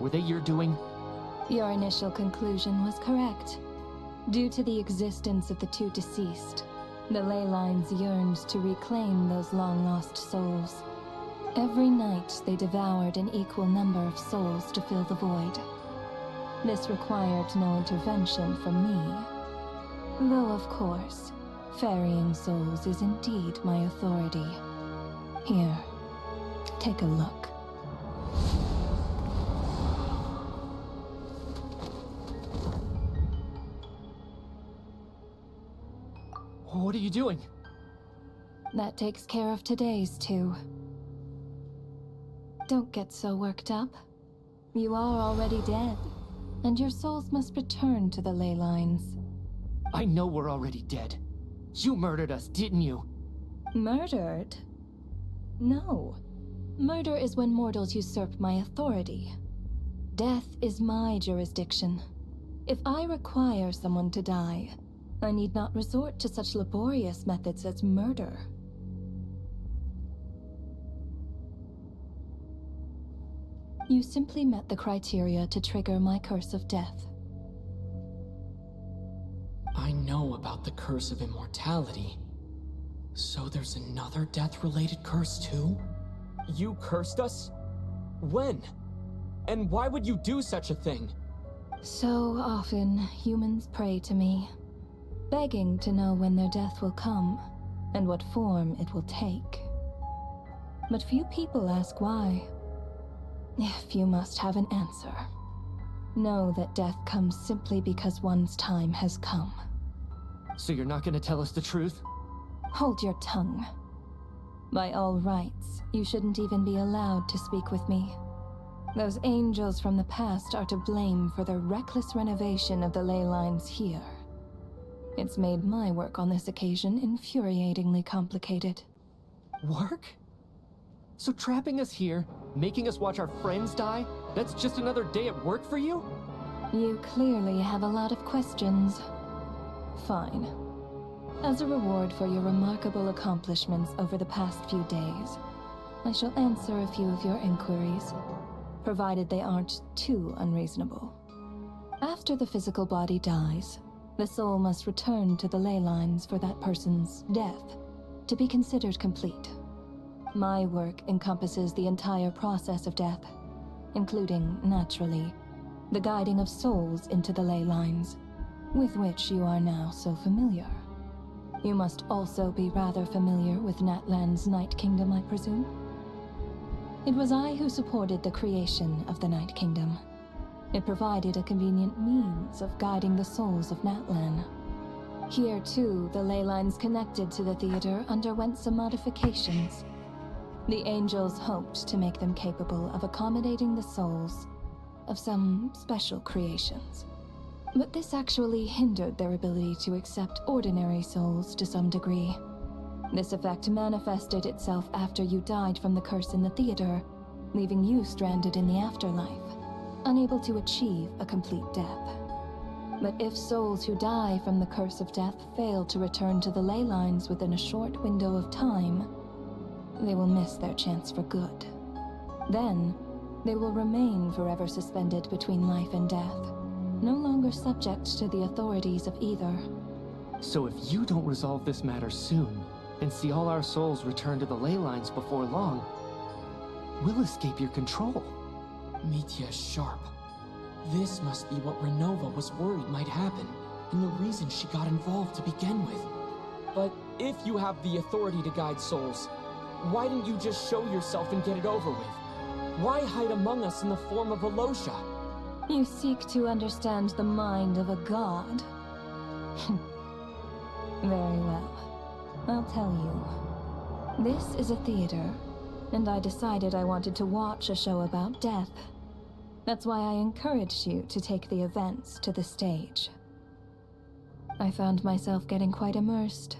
Were they your doing? Your initial conclusion was correct. Due to the existence of the two deceased, the ley lines yearned to reclaim those long-lost souls. Every night they devoured an equal number of souls to fill the void. This required no intervention from me. Though, of course, ferrying souls is indeed my authority. Here, take a look. What are you doing? That takes care of today's too. Don't get so worked up. You are already dead, and your souls must return to the ley lines. I know we're already dead. You murdered us, didn't you? Murdered? No. Murder is when mortals usurp my authority. Death is my jurisdiction. If I require someone to die, I need not resort to such laborious methods as murder. You simply met the criteria to trigger my curse of death. I know about the curse of immortality. So there's another death-related curse too? You cursed us? When? And why would you do such a thing? So often, humans pray to me, begging to know when their death will come, and what form it will take. But few people ask why. If you must have an answer, know that death comes simply because one's time has come. So you're not gonna tell us the truth? Hold your tongue. By all rights, you shouldn't even be allowed to speak with me. Those angels from the past are to blame for the reckless renovation of the ley lines here. It's made my work on this occasion infuriatingly complicated. Work? So trapping us here, making us watch our friends die, that's just another day at work for you? You clearly have a lot of questions. Fine. As a reward for your remarkable accomplishments over the past few days, I shall answer a few of your inquiries, provided they aren't too unreasonable. After the physical body dies, the soul must return to the ley lines for that person's death to be considered complete. My work encompasses the entire process of death, including, naturally, the guiding of souls into the ley lines, with which you are now so familiar. You must also be rather familiar with Natlan's Night Kingdom, I presume? It was I who supported the creation of the Night Kingdom. It provided a convenient means of guiding the souls of Natlan. Here, too, the ley lines connected to the theater underwent some modifications. The angels hoped to make them capable of accommodating the souls of some special creations. But this actually hindered their ability to accept ordinary souls to some degree. This effect manifested itself after you died from the curse in the theater, leaving you stranded in the afterlife, unable to achieve a complete death. But if souls who die from the curse of death fail to return to the ley lines within a short window of time, they will miss their chance for good. Then, they will remain forever suspended between life and death, no longer subject to the authorities of either. So if you don't resolve this matter soon, and see all our souls return to the ley lines before long, we'll escape your control. Mitya is sharp. This must be what Renova was worried might happen, and the reason she got involved to begin with. But if you have the authority to guide souls, why didn't you just show yourself and get it over with? Why hide among us in the form of Alosha? You seek to understand the mind of a god. Very well. I'll tell you. This is a theater, and I decided I wanted to watch a show about death. That's why I encouraged you to take the events to the stage. I found myself getting quite immersed.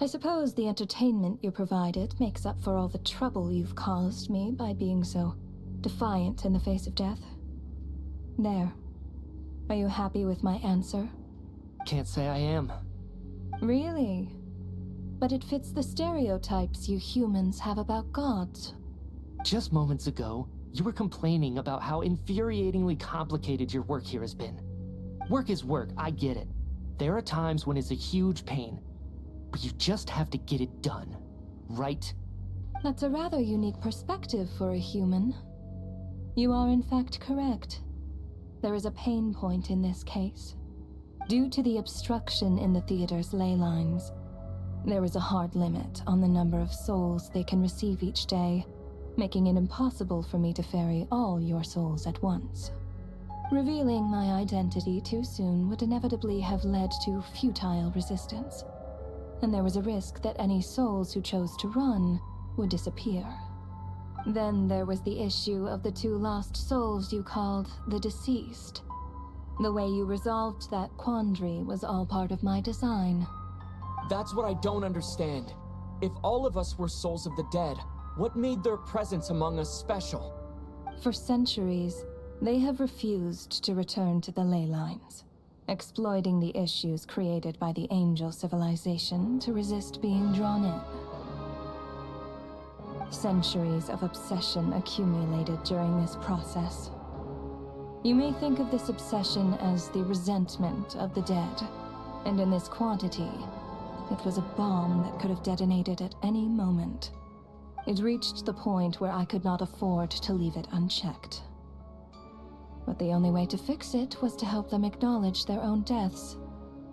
I suppose the entertainment you provided makes up for all the trouble you've caused me by being so defiant in the face of death. There. Are you happy with my answer? Can't say I am. Really? But it fits the stereotypes you humans have about gods. Just moments ago, You were complaining about how infuriatingly complicated your work here has been. Work is work, I get it. There are times when it's a huge pain, but you just have to get it done, right? That's a rather unique perspective for a human. You are in fact correct. There is a pain point in this case. Due to the obstruction in the theater's ley lines, there is a hard limit on the number of souls they can receive each day, making it impossible for me to ferry all your souls at once. Revealing my identity too soon would inevitably have led to futile resistance, and there was a risk that any souls who chose to run would disappear. Then there was the issue of the 2 lost souls you called the deceased. The way you resolved that quandary was all part of my design. That's what I don't understand. If all of us were souls of the dead, what made their presence among us special? For centuries, they have refused to return to the ley lines, exploiting the issues created by the angel civilization to resist being drawn in. Centuries of obsession accumulated during this process. You may think of this obsession as the resentment of the dead, and in this quantity, it was a bomb that could have detonated at any moment. It reached the point where I could not afford to leave it unchecked. But the only way to fix it was to help them acknowledge their own deaths,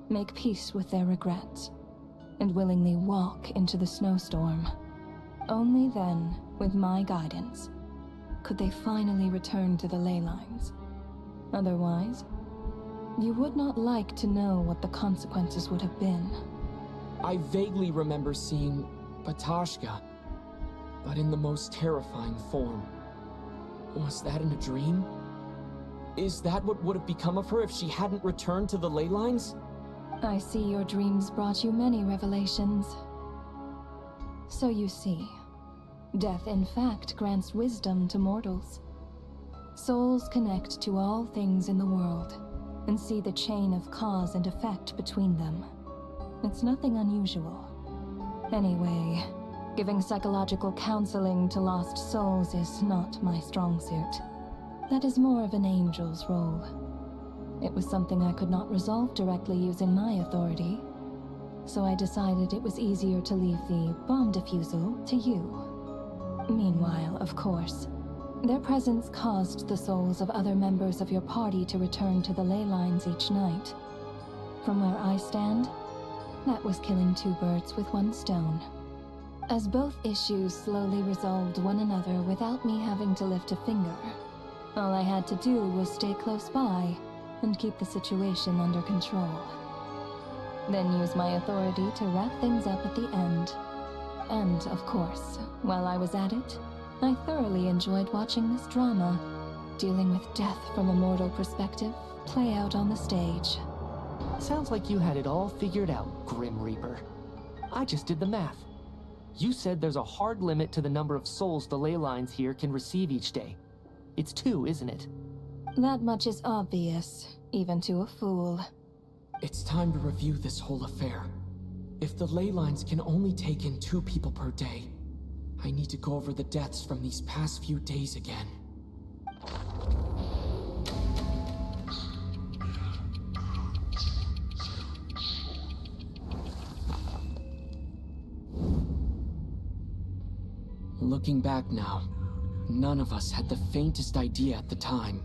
make peace with their regrets, and willingly walk into the snowstorm. Only then, with my guidance, could they finally return to the ley lines. Otherwise, you would not like to know what the consequences would have been. I vaguely remember seeing Batashka, but in the most terrifying form. Was that in a dream? Is that what would have become of her if she hadn't returned to the ley lines? I see your dreams brought you many revelations. So you see, death in fact grants wisdom to mortals. Souls connect to all things in the world, and see the chain of cause and effect between them. It's nothing unusual. Anyway, giving psychological counseling to lost souls is not my strong suit. That is more of an angel's role. It was something I could not resolve directly using my authority, so I decided it was easier to leave the bomb defusal to you. Meanwhile, of course, their presence caused the souls of other members of your party to return to the ley lines each night. From where I stand, that was killing 2 birds with 1 stone. As both issues slowly resolved one another without me having to lift a finger, all I had to do was stay close by and keep the situation under control. Then use my authority to wrap things up at the end. And, of course, while I was at it, I thoroughly enjoyed watching this drama, dealing with death from a mortal perspective, play out on the stage. Sounds like you had it all figured out, Grim Reaper. I just did the math. You said there's a hard limit to the number of souls the ley lines here can receive each day. It's 2, isn't it? That much is obvious, even to a fool. It's time to review this whole affair. If the ley lines can only take in 2 people per day, I need to go over the deaths from these past few days again. Looking back now, none of us had the faintest idea at the time.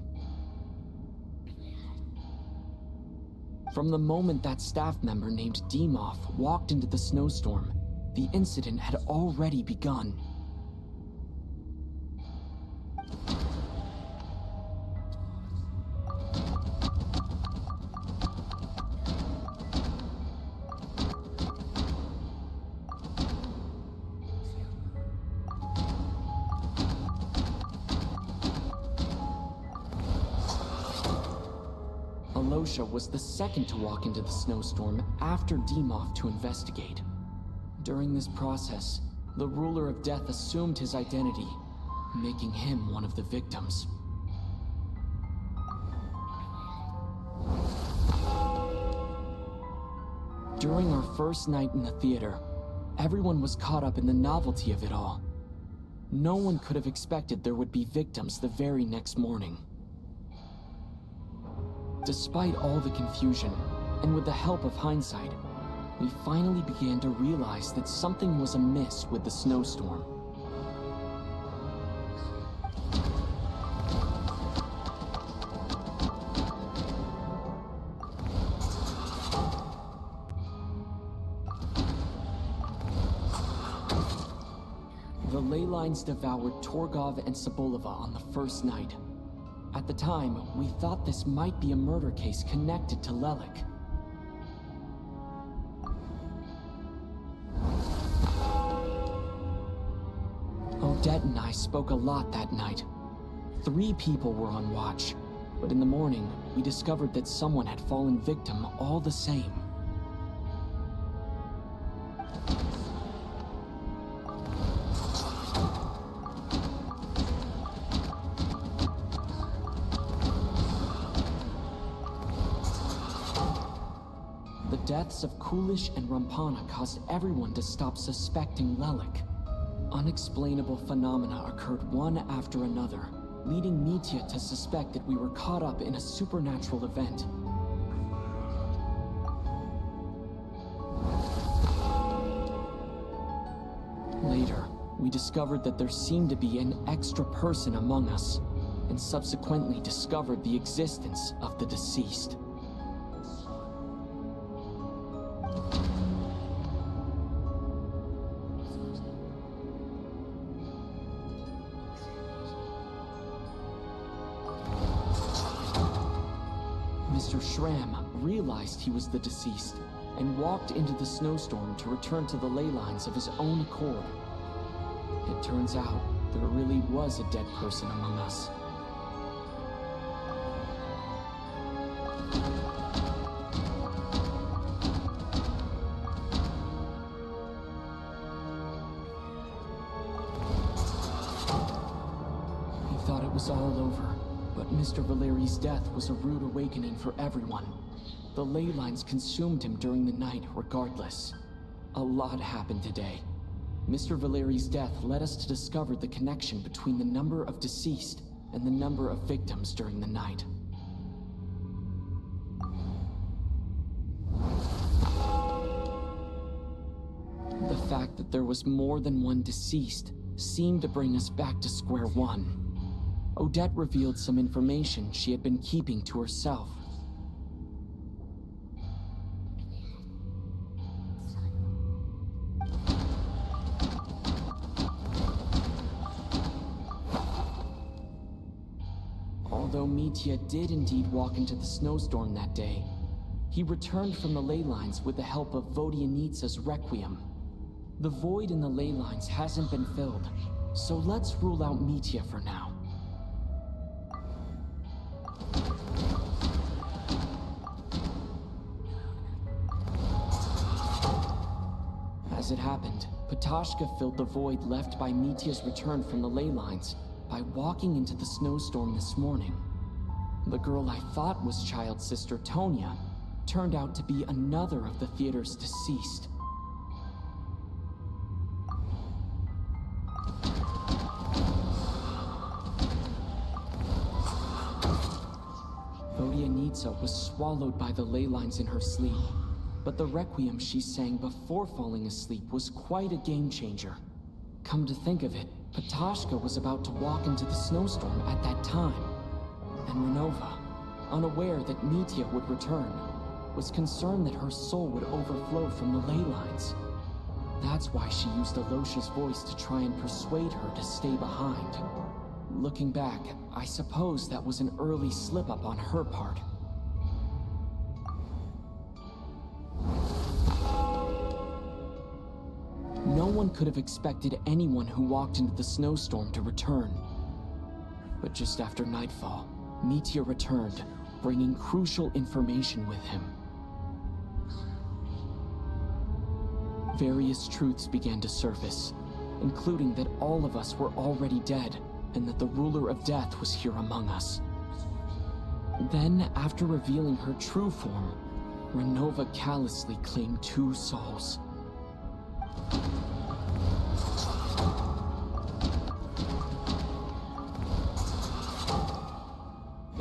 From the moment that staff member named Dimov walked into the snowstorm, the incident had already begun. Alosha was the second to walk into the snowstorm after Dimov to investigate. During this process, the ruler of death assumed his identity, making him one of the victims. During our first night in the theater, everyone was caught up in the novelty of it all. No one could have expected there would be victims the very next morning. Despite all the confusion, and with the help of hindsight, we finally began to realize that something was amiss with the snowstorm. The ley lines devoured Torgov and Sobolova on the first night. At the time, we thought this might be a murder case connected to Lelik. Odette and I spoke a lot that night. 3 people were on watch, but in the morning, we discovered that someone had fallen victim all the same. The deaths of Kulish and Rampana caused everyone to stop suspecting Lelik. Unexplainable phenomena occurred one after another, leading Mitya to suspect that we were caught up in a supernatural event. Later, we discovered that there seemed to be an extra person among us, and subsequently discovered the existence of the deceased. Mr. Schramm realized he was the deceased and walked into the snowstorm to return to the ley lines of his own accord. It turns out there really was a dead person among us. We thought it was all over. But Mr. Valeri's death was a rude awakening for everyone. The ley lines consumed him during the night regardless. A lot happened today. Mr. Valeri's death led us to discover the connection between the number of deceased and the number of victims during the night. The fact that there was more than one deceased seemed to bring us back to square one. Odette revealed some information she had been keeping to herself. Although Mitya did indeed walk into the snowstorm that day, he returned from the ley lines with the help of Vodyanitsa's Requiem. The void in the ley lines hasn't been filled, so let's rule out Mitya for now. As it happened, Patashka filled the void left by Mitya's return from the ley lines by walking into the snowstorm this morning. The girl I thought was child sister Tonya turned out to be another of the theater's deceased. Vodyanitsa was swallowed by the ley lines in her sleep. But the Requiem she sang before falling asleep was quite a game changer. Come to think of it, Patashka was about to walk into the snowstorm at that time. And Renova, unaware that Mitya would return, was concerned that her soul would overflow from the ley lines. That's why she used Alosha's voice to try and persuade her to stay behind. Looking back, I suppose that was an early slip-up on her part. No one could have expected anyone who walked into the snowstorm to return. But just after nightfall, Mitya returned, bringing crucial information with him. Various truths began to surface, including that all of us were already dead, and that the ruler of death was here among us. Then, after revealing her true form, Renova callously claimed 2 souls.